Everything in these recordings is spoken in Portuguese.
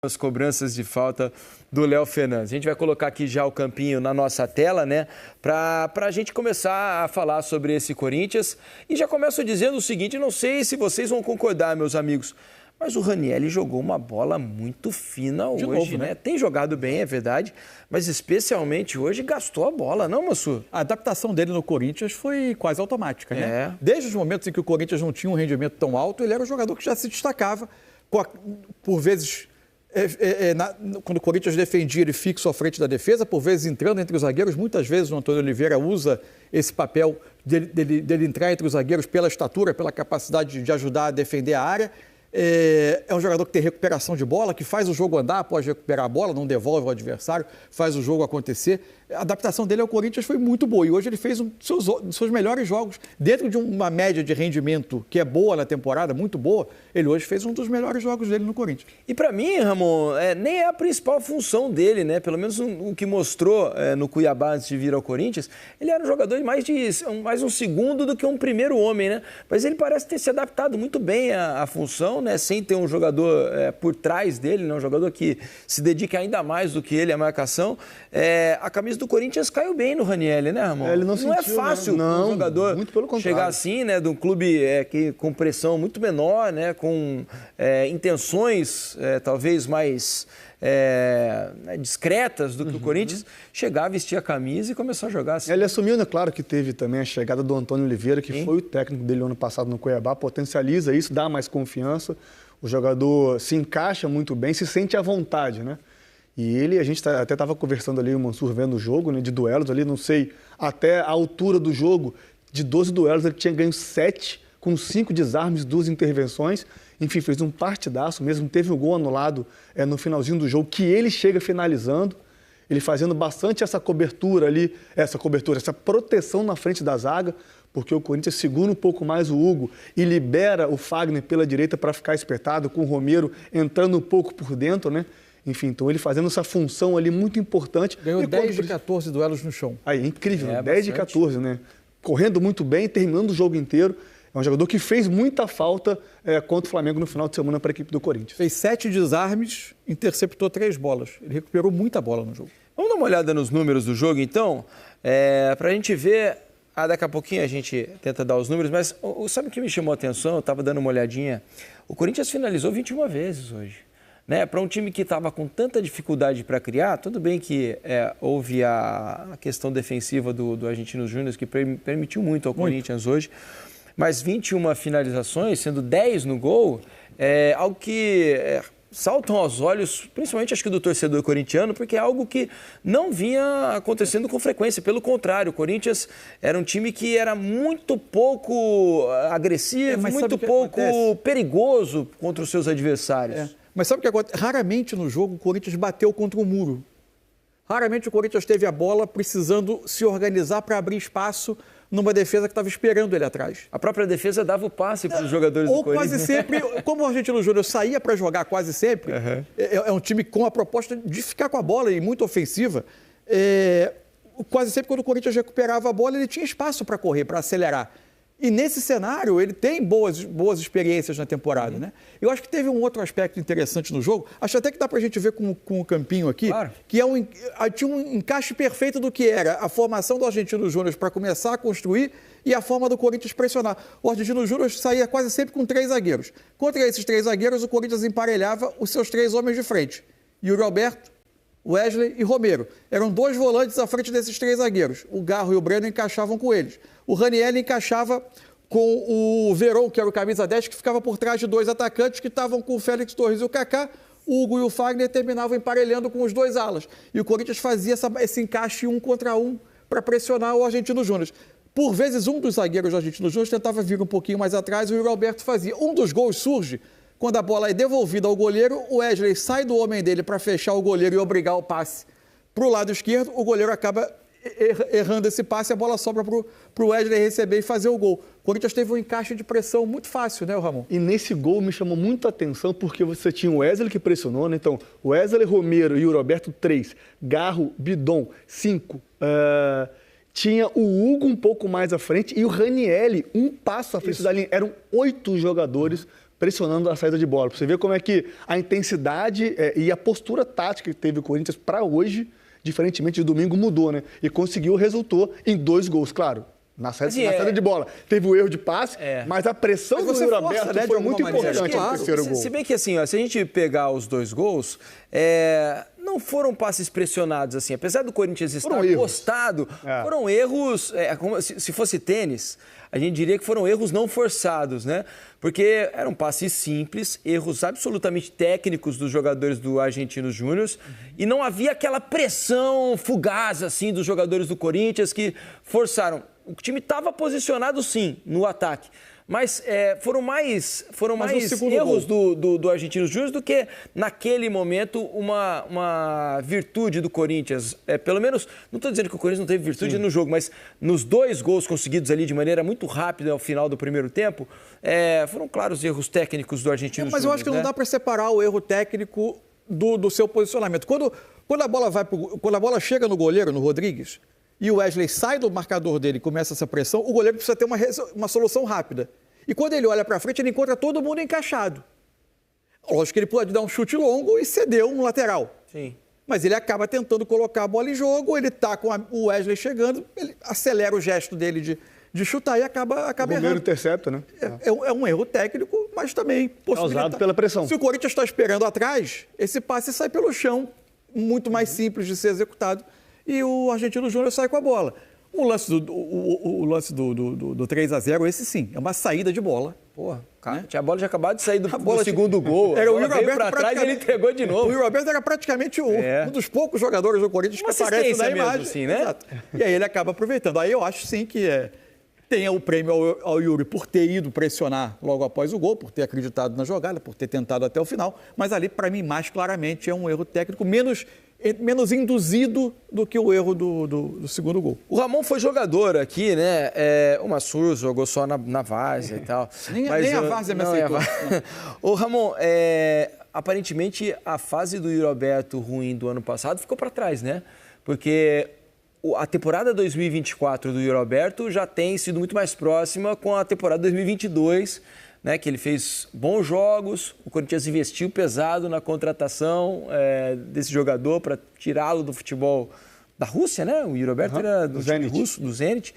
As cobranças de falta do Léo Fernandes. A gente vai colocar aqui já o campinho na nossa tela, né? Para a gente começar a falar sobre esse Corinthians. E já começo dizendo o seguinte, não sei se vocês vão concordar, meus amigos, mas o Ranieri jogou uma bola muito fina hoje, novo, né? Tem jogado bem, é verdade, mas especialmente hoje gastou a bola, não, Massu? A adaptação dele no Corinthians foi quase automática, né? É. Desde os momentos em que o Corinthians não tinha um rendimento tão alto, ele era um jogador que já se destacava, por vezes... quando o Corinthians defendia, ele fixo à frente da defesa, por vezes entrando entre os zagueiros. Muitas vezes o Antônio Oliveira usa esse papel dele entrar entre os zagueiros pela estatura, pela capacidade de ajudar a defender a área. É um jogador que tem recuperação de bola, que faz o jogo andar após recuperar a bola, não devolve ao adversário, faz o jogo acontecer. A adaptação dele ao Corinthians foi muito boa e hoje ele fez um dos seus melhores jogos. Dentro de uma média de rendimento que é boa na temporada, muito boa, ele hoje fez um dos melhores jogos dele no Corinthians. E para mim, Ramon, nem é a principal função dele, né? Pelo menos o que mostrou no Cuiabá antes de vir ao Corinthians, ele era um jogador de mais um segundo do que um primeiro homem, né? Mas ele parece ter se adaptado muito bem à função, né? Sem ter um jogador por trás dele, né? Um jogador que se dedica ainda mais do que ele à marcação. A camisa do Corinthians caiu bem no Ranieri, né, Ramon? Ele não é fácil um jogador muito pelo contrário. chegar assim, né? De um clube com pressão muito menor, né? Com intenções talvez mais discretas do que o Corinthians, chegar, vestir a camisa e começar a jogar assim. Ele assumiu, né? Claro que teve também a chegada do Antônio Oliveira, que foi o técnico dele ano passado no Cuiabá, potencializa isso, dá mais confiança. O jogador se encaixa muito bem, se sente à vontade, né? E a gente até estava conversando ali, o Mansur vendo o jogo, né, de duelos ali, não sei, até a altura do jogo, de 12 duelos, ele tinha ganho 7, com 5 desarmes, 2 intervenções. Enfim, fez um partidaço mesmo, teve um gol anulado no finalzinho do jogo, que ele chega finalizando, ele fazendo bastante essa cobertura ali, essa proteção na frente da zaga, porque o Corinthians segura um pouco mais o Hugo e libera o Fagner pela direita para ficar espetado, com o Romero entrando um pouco por dentro, né? Enfim, então ele fazendo essa função ali muito importante. Ganhou 10 de 14 duelos no chão. Aí, incrível, 10 de 14, né? Correndo muito bem, terminando o jogo inteiro. É um jogador que fez muita falta contra o Flamengo no final de semana para a equipe do Corinthians. Fez 7 desarmes, interceptou 3 bolas. Ele recuperou muita bola no jogo. Vamos dar uma olhada nos números do jogo, então? Para a gente ver... daqui a pouquinho a gente tenta dar os números, mas sabe o que me chamou a atenção? Eu estava dando uma olhadinha. O Corinthians finalizou 21 vezes hoje. Né? Para um time que estava com tanta dificuldade para criar, tudo bem que houve a questão defensiva do Argentinos Júnior, que permitiu muito ao Corinthians hoje, mas 21 finalizações, sendo 10 no gol, é algo que saltam aos olhos, principalmente acho que do torcedor corintiano, porque é algo que não vinha acontecendo com frequência. Pelo contrário, o Corinthians era um time que era muito pouco agressivo, muito pouco perigoso contra os seus adversários. Mas sabe o que acontece? Raramente no jogo o Corinthians bateu contra o muro. Raramente o Corinthians teve a bola precisando se organizar para abrir espaço numa defesa que estava esperando ele atrás. A própria defesa dava o passe para os jogadores do Corinthians. Ou quase sempre, como o Argentino Júnior saía para jogar quase sempre, é um time com a proposta de ficar com a bola e muito ofensiva. Quase sempre quando o Corinthians recuperava a bola, ele tinha espaço para correr, para acelerar. E nesse cenário, ele tem boas experiências na temporada, né? Eu acho que teve um outro aspecto interessante no jogo, acho até que dá para a gente ver com o campinho aqui, claro, que tinha um encaixe perfeito do que era a formação do Argentino Júnior para começar a construir e a forma do Corinthians pressionar. O Argentino Júnior saía quase sempre com 3 zagueiros. Contra esses 3 zagueiros, o Corinthians emparelhava os seus 3 homens de frente. Yuri Alberto, Wesley e Romero. Eram 2 volantes à frente desses 3 zagueiros. O Garro e o Breno encaixavam com eles. O Ranieri encaixava com o Verón, que era o camisa 10, que ficava por trás de 2 atacantes que estavam com o Félix Torres e o Kaká. O Hugo e o Fagner terminavam emparelhando com os 2 alas. E o Corinthians fazia esse encaixe 1 contra 1 para pressionar o Argentino Júnior. Por vezes, um dos zagueiros do Argentino Júnior tentava vir um pouquinho mais atrás e o Yuri Alberto fazia. Um dos gols surge quando a bola é devolvida ao goleiro, o Wesley sai do homem dele para fechar o goleiro e obrigar o passe para o lado esquerdo, o goleiro acaba errando esse passe, a bola sobra para o Wesley receber e fazer o gol. O Corinthians teve um encaixe de pressão muito fácil, né, Ramon? E nesse gol me chamou muito a atenção porque você tinha o Wesley que pressionou, né? Então, Wesley, Romero e o Roberto, 3. Garro, Bidon, 5. Tinha o Hugo um pouco mais à frente e o Ranieri um passo à frente da linha. Eram 8 jogadores pressionando a saída de bola. Para você ver como é que a intensidade e a postura tática que teve o Corinthians para hoje, diferentemente de domingo, mudou, né? E resultou em 2 gols, claro. Na saída de bola. Teve o erro de passe, mas a pressão do Yuri Alberto foi muito importante no terceiro gol. Se bem que assim, ó, se a gente pegar os 2 gols, não foram passes pressionados assim. Apesar do Corinthians estar postado, foram erros, como se fosse tênis, a gente diria que foram erros não forçados, né? Porque eram passes simples, erros absolutamente técnicos dos jogadores do Argentinos Júnior e não havia aquela pressão fugaz assim dos jogadores do Corinthians que forçaram. O time estava posicionado, sim, no ataque. Mas foram mais erros do Argentinos Júnior do que, naquele momento, uma virtude do Corinthians. Pelo menos, não estou dizendo que o Corinthians não teve virtude no jogo, mas nos 2 gols conseguidos ali de maneira muito rápida ao final do primeiro tempo, foram claros erros técnicos do Argentinos Júnior. Mas eu acho que não dá para separar o erro técnico do seu posicionamento. Quando a bola chega no goleiro, no Rodrigues, e o Wesley sai do marcador dele e começa essa pressão, o goleiro precisa ter uma solução rápida. E quando ele olha para frente, ele encontra todo mundo encaixado. Lógico que ele pode dar um chute longo e ceder um lateral. Sim. Mas ele acaba tentando colocar a bola em jogo, ele está com o Wesley chegando, ele acelera o gesto dele de chutar e acaba errando. O primeiro intercepto, né? É um erro técnico, mas também causado pela pressão. Se o Corinthians está esperando atrás, esse passe sai pelo chão, muito mais simples de ser executado. E o Argentino Júnior sai com a bola. O lance do 3-0, esse sim, é uma saída de bola. Porra, cara, tinha a bola já acabado de sair do segundo gol. Era o Yuri Alberto para trás e ele entregou de novo. O Yuri Alberto era praticamente um dos poucos jogadores do Corinthians que aparece na imagem. Mesmo, assim, né? Exato. E aí ele acaba aproveitando. Aí eu acho sim que tenha o prêmio ao Yuri por ter ido pressionar logo após o gol, por ter acreditado na jogada, por ter tentado até o final. Mas ali, para mim, mais claramente é um erro técnico menos induzido do que o erro do segundo gol. O Ramon foi jogador aqui, né? O Massur jogou só na várzea e tal. Nem a várzea me aceitou. Ô, Ramon, aparentemente a fase do Yuri Alberto ruim do ano passado ficou para trás, né? Porque a temporada 2024 do Yuri Alberto já tem sido muito mais próxima com a temporada 2022, né, que ele fez bons jogos, o Corinthians investiu pesado na contratação desse jogador para tirá-lo do futebol da Rússia, né? O Yuri Alberto era do Zenit. Russo, do Zenit.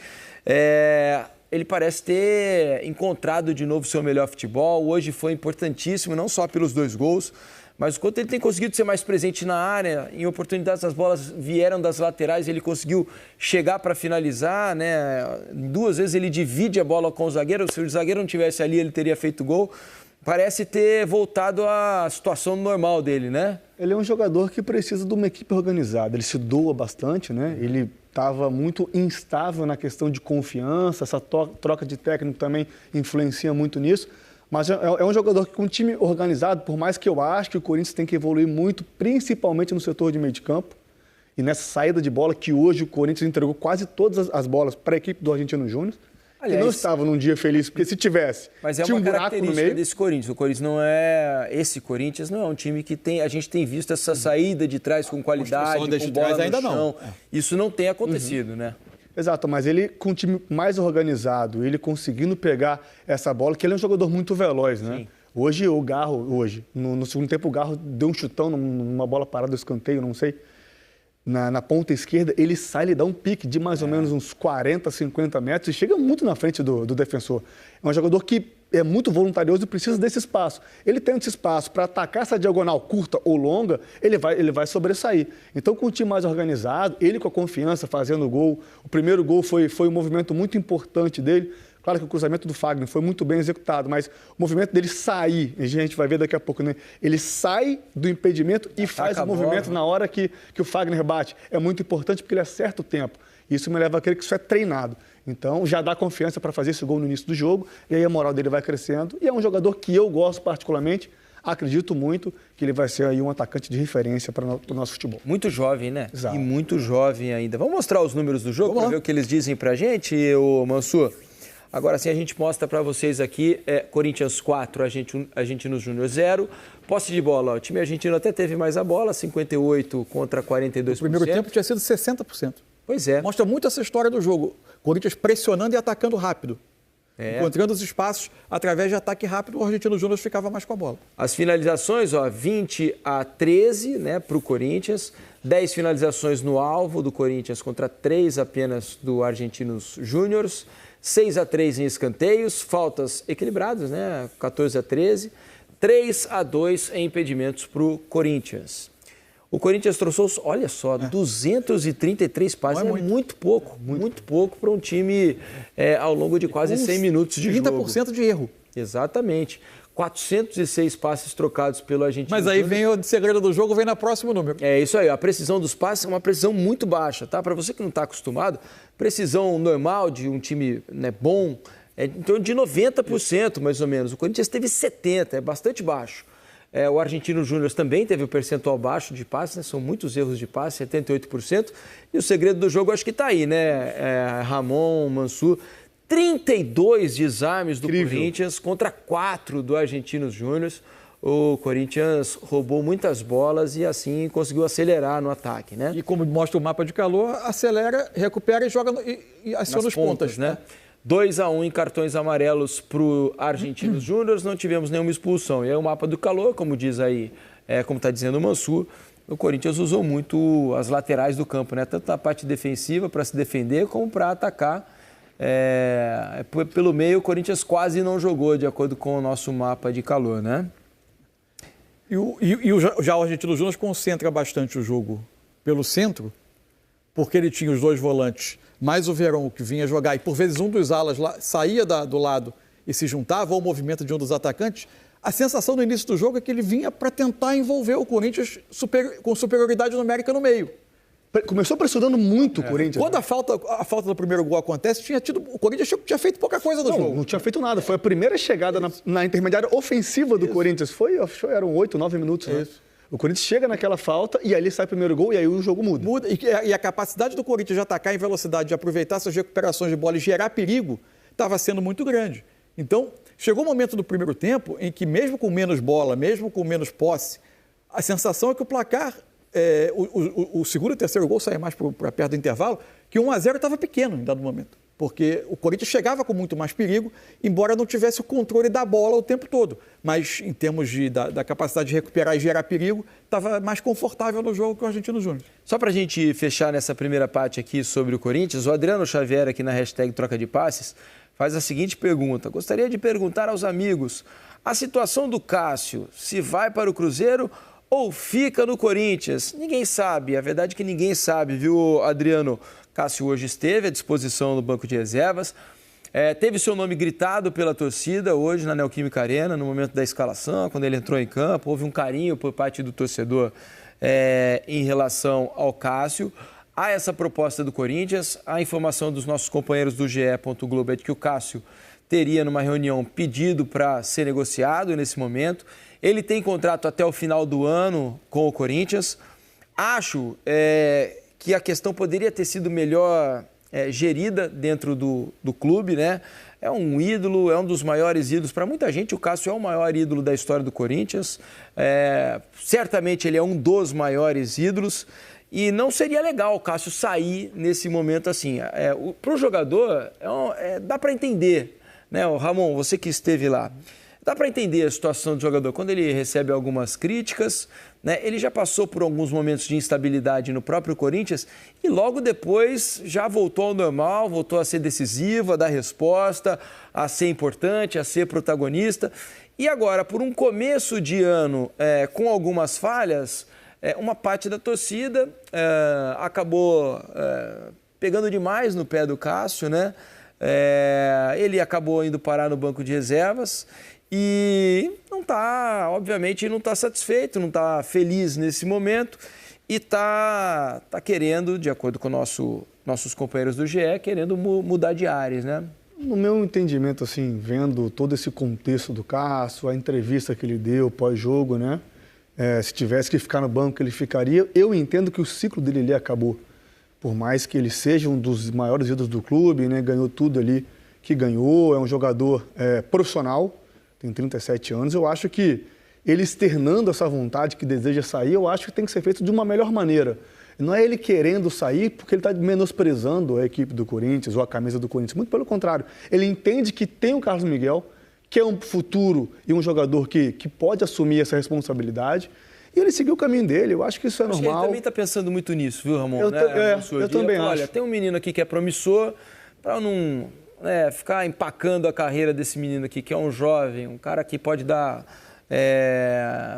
Ele parece ter encontrado de novo o seu melhor futebol. Hoje foi importantíssimo, não só pelos 2 gols, mas o quanto ele tem conseguido ser mais presente na área, em oportunidades as bolas vieram das laterais, ele conseguiu chegar para finalizar, né? 2 vezes ele divide a bola com o zagueiro, se o zagueiro não tivesse ali ele teria feito gol. Parece ter voltado à situação normal dele, né? Ele é um jogador que precisa de uma equipe organizada, ele se doa bastante, né? Ele estava muito instável na questão de confiança, essa troca de técnico também influencia muito nisso. Mas é um jogador que, com um time organizado, por mais que eu acho que o Corinthians tem que evoluir muito, principalmente no setor de meio de campo, e nessa saída de bola, que hoje o Corinthians entregou quase todas as bolas para a equipe do Argentino Júnior, que não estava num dia feliz, porque se tivesse, mas é tinha uma um buraco no meio. Desse Corinthians. O Corinthians não é... Esse Corinthians não é um time que tem... A gente tem visto essa saída de trás com qualidade, com bola no chão. Isso não tem acontecido, né? Exato, mas ele com um time mais organizado, ele conseguindo pegar essa bola, que ele é um jogador muito veloz, né? Sim. Hoje, no segundo tempo, o Garro deu um chutão numa bola parada do escanteio, não sei, na ponta esquerda, ele sai, ele dá um pique de mais ou menos uns 40, 50 metros e chega muito na frente do defensor. É um jogador que é muito voluntarioso e precisa desse espaço. Ele tendo esse espaço para atacar essa diagonal curta ou longa, ele vai sobressair. Então, com o time mais organizado, ele com a confiança, fazendo o gol. O primeiro gol foi um movimento muito importante dele. Claro que o cruzamento do Fagner foi muito bem executado, mas o movimento dele sair, a gente vai ver daqui a pouco, né? Ele sai do impedimento e faz o movimento na hora que o Fagner bate. É muito importante porque ele acerta o tempo. Isso me leva a crer que isso é treinado. Então, já dá confiança para fazer esse gol no início do jogo, e aí a moral dele vai crescendo. E é um jogador que eu gosto particularmente, acredito muito que ele vai ser aí um atacante de referência para o nosso futebol. Muito jovem, né? Exato. E muito jovem ainda. Vamos mostrar os números do jogo para ver o que eles dizem para a gente, ô Mansur? Agora sim, a gente mostra para vocês aqui, Corinthians 4, Argentinos Júnior 0. Posse de bola, o time argentino até teve mais a bola, 58 contra 42%. O primeiro tempo tinha sido 60%. Pois é. Mostra muito essa história do jogo. Corinthians pressionando e atacando rápido. Encontrando os espaços através de ataque rápido, o Argentinos Júnior ficava mais com a bola. As finalizações, 20-13, né, para o Corinthians. 10 finalizações no alvo do Corinthians contra 3 apenas do Argentinos Júnior. 6-3 em escanteios, faltas equilibradas, né, 14-13. 3-2 em impedimentos para o Corinthians. O Corinthians trouxe, olha só, 233 passes, é muito pouco para um time ao longo de quase 100 minutos de 30% jogo. 30% de erro. Exatamente. 406 passes trocados pelo Argentino. Mas aí vem o segredo do jogo, vem no próximo número. É isso aí, a precisão dos passes é uma precisão muito baixa, tá? Para você que não está acostumado, precisão normal de um time, né, bom é em torno de 90%, mais ou menos. O Corinthians teve 70%, é bastante baixo. O Argentino Júnior também teve o percentual baixo de passes, né? São muitos erros de passe, 78%. E o segredo do jogo acho que está aí, né? Ramon, Mansur, 32 desarmes do Corinthians contra 4 do Argentino Júnior. O Corinthians roubou muitas bolas e assim conseguiu acelerar no ataque, né? E como mostra o mapa de calor, acelera, recupera e joga e aciona os pontas, né? 2-1 em cartões amarelos para o Argentinos Júnior, não tivemos nenhuma expulsão. E aí o mapa do calor, como diz aí, como está dizendo o Mansur, o Corinthians usou muito as laterais do campo, né? Tanto na parte defensiva para se defender, como para atacar. Pelo meio, o Corinthians quase não jogou, de acordo com o nosso mapa de calor, né? Já o Argentino Júnior concentra bastante o jogo pelo centro, porque ele tinha os dois volantes, mais o Verón, que vinha jogar, e por vezes um dos alas lá, saía do lado e se juntava ao movimento de um dos atacantes. A sensação no início do jogo é que ele vinha para tentar envolver o Corinthians com superioridade numérica no meio. Começou pressionando muito o Corinthians. Quando a falta do primeiro gol acontece, o Corinthians tinha feito pouca coisa no jogo. Não tinha feito nada. Foi a primeira chegada na intermediária ofensiva do Corinthians. Eram 8, 9 minutos, né? O Corinthians chega naquela falta e ali sai o primeiro gol e aí o jogo muda. E a capacidade do Corinthians de atacar em velocidade, de aproveitar essas recuperações de bola e gerar perigo, estava sendo muito grande. Então, chegou o momento do primeiro tempo em que, mesmo com menos bola, mesmo com menos posse, a sensação é que o placar, o segundo e terceiro gol saia mais para perto do intervalo, que 1-0 estava pequeno em dado momento. Porque o Corinthians chegava com muito mais perigo, embora não tivesse o controle da bola o tempo todo. Mas, em termos da capacidade de recuperar e gerar perigo, estava mais confortável no jogo que o Argentino Júnior. Só para a gente fechar nessa primeira parte aqui sobre o Corinthians, o Adriano Xavier, aqui na hashtag Troca de Passes, faz a seguinte pergunta. Gostaria de perguntar aos amigos, a situação do Cássio, se vai para o Cruzeiro ou fica no Corinthians? Ninguém sabe, a verdade é que ninguém sabe, viu, Adriano? Cássio hoje esteve à disposição no banco de reservas, teve seu nome gritado pela torcida hoje na Neoquímica Arena, no momento da escalação, quando ele entrou em campo, houve um carinho por parte do torcedor em relação ao Cássio. Há essa proposta do Corinthians, a informação dos nossos companheiros do GE. Globo é de que o Cássio teria, numa reunião, pedido para ser negociado nesse momento. Ele tem contrato até o final do ano com o Corinthians. Acho que a questão poderia ter sido melhor gerida dentro do clube, né? É um ídolo, é um dos maiores ídolos. Para muita gente, o Cássio é o maior ídolo da história do Corinthians. Certamente ele é um dos maiores ídolos. E não seria legal o Cássio sair nesse momento assim. Para o jogador, dá para entender, né? O Ramon, você que esteve lá, dá para entender a situação do jogador. Quando ele recebe algumas críticas, né, ele já passou por alguns momentos de instabilidade no próprio Corinthians e logo depois já voltou ao normal, voltou a ser decisivo, a dar resposta, a ser importante, a ser protagonista. E agora, por um começo de ano com algumas falhas, uma parte da torcida acabou pegando demais no pé do Cássio, né? Ele acabou indo parar no banco de reservas e obviamente não está satisfeito, não está feliz nesse momento e está querendo, de acordo com nossos companheiros do GE, querendo mudar de ares, né? No meu entendimento, assim, vendo todo esse contexto do Cássio, a entrevista que ele deu pós-jogo, né? Se tivesse que ficar no banco, ele ficaria. Eu entendo que o ciclo dele ali acabou. Por mais que ele seja um dos maiores ídolos do clube, né? Ganhou tudo ali que ganhou, é um jogador profissional, tem 37 anos. Eu acho que ele externando essa vontade que deseja sair, eu acho que tem que ser feito de uma melhor maneira. Não é ele querendo sair porque ele está menosprezando a equipe do Corinthians ou a camisa do Corinthians. Muito pelo contrário. Ele entende que tem o Carlos Miguel, que é um futuro e um jogador que pode assumir essa responsabilidade. E ele seguiu o caminho dele. Eu acho que isso é normal. Ele também está pensando muito nisso, viu, Ramon? Eu também acho. Olha, tem um menino aqui que é promissor, para não ficar empacando a carreira desse menino aqui, que é um jovem, um cara que pode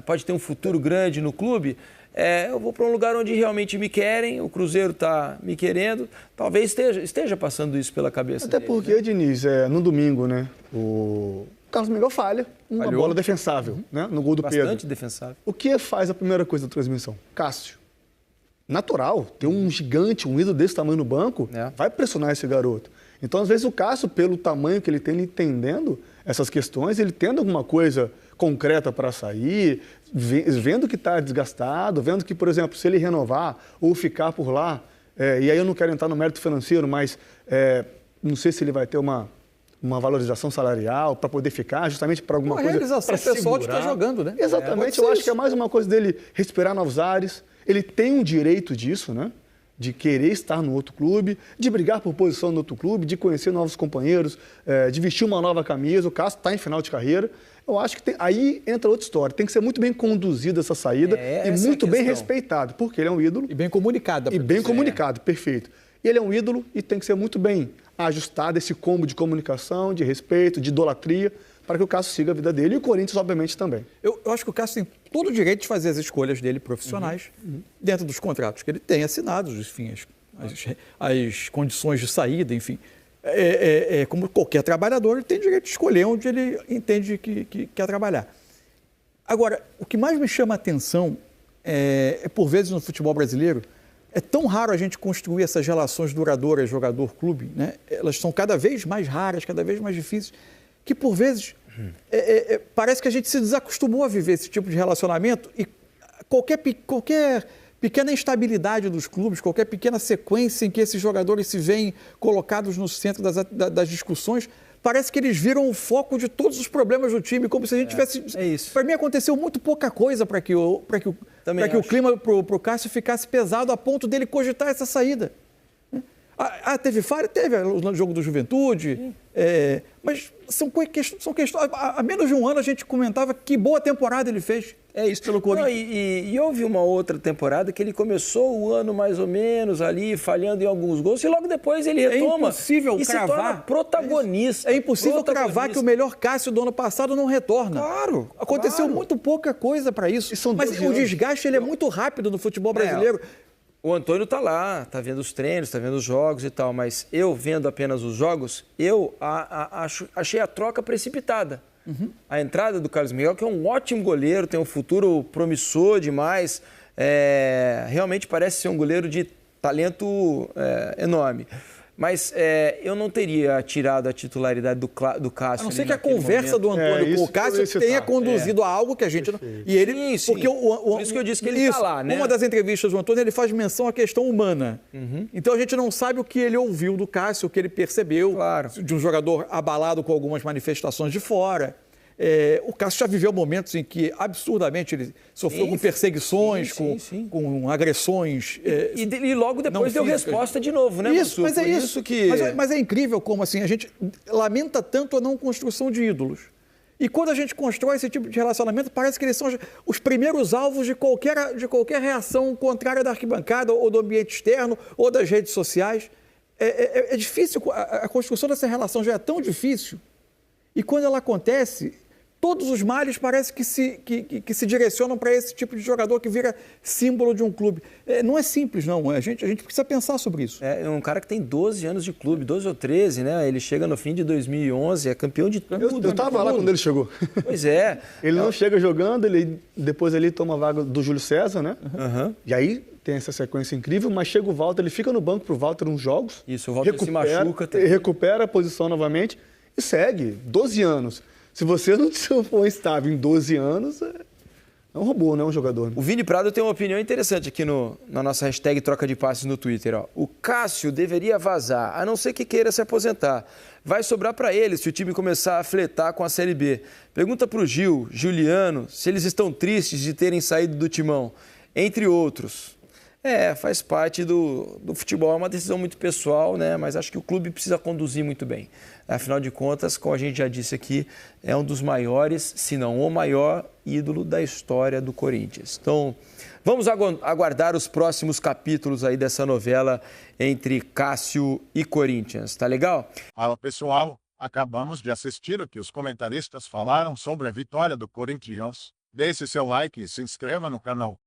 pode ter um futuro grande no clube. Eu vou para um lugar onde realmente me querem, o Cruzeiro está me querendo, talvez esteja passando isso pela cabeça Até dele, porque, né? Diniz, no domingo, né, o Carlos Miguel falhou. Bola defensável, né, no gol do Pedro. Bastante defensável. O que faz a primeira coisa da transmissão? Cássio. Natural, ter um gigante, um ídolo desse tamanho no banco, vai pressionar esse garoto. Então, às vezes, o Cássio, pelo tamanho que ele tem, ele entendendo essas questões, ele tendo alguma coisa concreta para sair, vendo que está desgastado, vendo que, por exemplo, se ele renovar ou ficar por lá, e aí eu não quero entrar no mérito financeiro, mas não sei se ele vai ter uma valorização salarial para poder ficar, justamente para alguma coisa. Realização pessoal de estar jogando, né? Exatamente, eu acho que é mais uma coisa dele respirar novos ares. Ele tem um direito disso, né? De querer estar no outro clube, de brigar por posição no outro clube, de conhecer novos companheiros, de vestir uma nova camisa. O Cássio está em final de carreira. Eu acho que aí entra outra história. Tem que ser muito bem conduzida essa saída e muito bem respeitado, porque ele é um ídolo. E bem comunicado. E bem comunicado, perfeito. Ele é um ídolo e tem que ser muito bem ajustado esse combo de comunicação, de respeito, de idolatria, para que o Cássio siga a vida dele e o Corinthians, obviamente, também. Eu acho que o Cássio tem todo o direito de fazer as escolhas dele profissionais dentro dos contratos que ele tem assinados, enfim, as condições de saída, enfim. Como qualquer trabalhador, ele tem direito de escolher onde ele entende que quer trabalhar. Agora, o que mais me chama a atenção por vezes, no futebol brasileiro, é tão raro a gente construir essas relações duradouras jogador-clube, né? Elas são cada vez mais raras, cada vez mais difíceis, que por vezes parece que a gente se desacostumou a viver esse tipo de relacionamento e qualquer pequena instabilidade dos clubes, qualquer pequena sequência em que esses jogadores se veem colocados no centro das discussões, parece que eles viram o foco de todos os problemas do time, como se a gente tivesse... É isso. Para mim aconteceu muito pouca coisa para que o clima para o Cássio ficasse pesado a ponto dele cogitar essa saída. Teve falha? Teve no jogo do Juventude, mas são questões... Há menos de um ano a gente comentava que boa temporada ele fez. É isso. Pelo Corinthians. E houve uma outra temporada que ele começou o ano mais ou menos ali, falhando em alguns gols, e logo depois ele retoma. É impossível e cravar. Se torna protagonista. É impossível cravar que o melhor Cássio do ano passado não retorna. Claro. Aconteceu muito pouca coisa para isso. Mas o desgaste ele é muito rápido no futebol brasileiro. O Antônio está lá, está vendo os treinos, está vendo os jogos e tal, mas eu vendo apenas os jogos, eu achei a troca precipitada. A entrada do Carlos Miguel, que é um ótimo goleiro, tem um futuro promissor demais, realmente parece ser um goleiro de talento enorme. Mas eu não teria tirado a titularidade do Cássio. A não ser que a conversa do Antônio com o Cássio tenha conduzido a algo que a gente não... E ele, sim. Porque por isso que eu disse que ele está lá, né? Uma das entrevistas do Antônio, ele faz menção à questão humana. Então a gente não sabe o que ele ouviu do Cássio, o que ele percebeu de um jogador abalado com algumas manifestações de fora. O Cássio já viveu momentos em que, absurdamente, ele sofreu com perseguições, com agressões. E logo depois deu resposta de novo, né, Isso, mas é isso que... Mas é incrível como assim, a gente lamenta tanto a não construção de ídolos. E quando a gente constrói esse tipo de relacionamento, parece que eles são os primeiros alvos de qualquer reação contrária da arquibancada, ou do ambiente externo, ou das redes sociais. É difícil, a construção dessa relação já é tão difícil. E quando ela acontece... Todos os males parece que se direcionam para esse tipo de jogador que vira símbolo de um clube. Não é simples, não. A gente precisa pensar sobre isso. É um cara que tem 12 anos de clube, 12 ou 13, né? Ele chega no fim de 2011, é campeão de tudo. Eu estava lá quando ele chegou. Pois é. Ele não chega jogando, depois ele toma a vaga do Júlio César, né? E aí tem essa sequência incrível, mas chega o Walter, ele fica no banco pro Walter uns jogos. Isso, o Walter se machuca também. Recupera a posição novamente e segue. 12 anos. Se você não for estável em 12 anos, é um robô, não é um jogador. O Vini Prado tem uma opinião interessante aqui na nossa hashtag troca de passes no Twitter. O Cássio deveria vazar, a não ser que queira se aposentar. Vai sobrar para ele se o time começar a fletar com a Série B. Pergunta para o Juliano, se eles estão tristes de terem saído do timão, entre outros. Faz parte do futebol, é uma decisão muito pessoal, né? Mas acho que o clube precisa conduzir muito bem. Afinal de contas, como a gente já disse aqui, é um dos maiores, se não o maior ídolo da história do Corinthians. Então, vamos aguardar os próximos capítulos aí dessa novela entre Cássio e Corinthians, tá legal? Fala pessoal, acabamos de assistir o que os comentaristas falaram sobre a vitória do Corinthians. Deixe seu like e se inscreva no canal.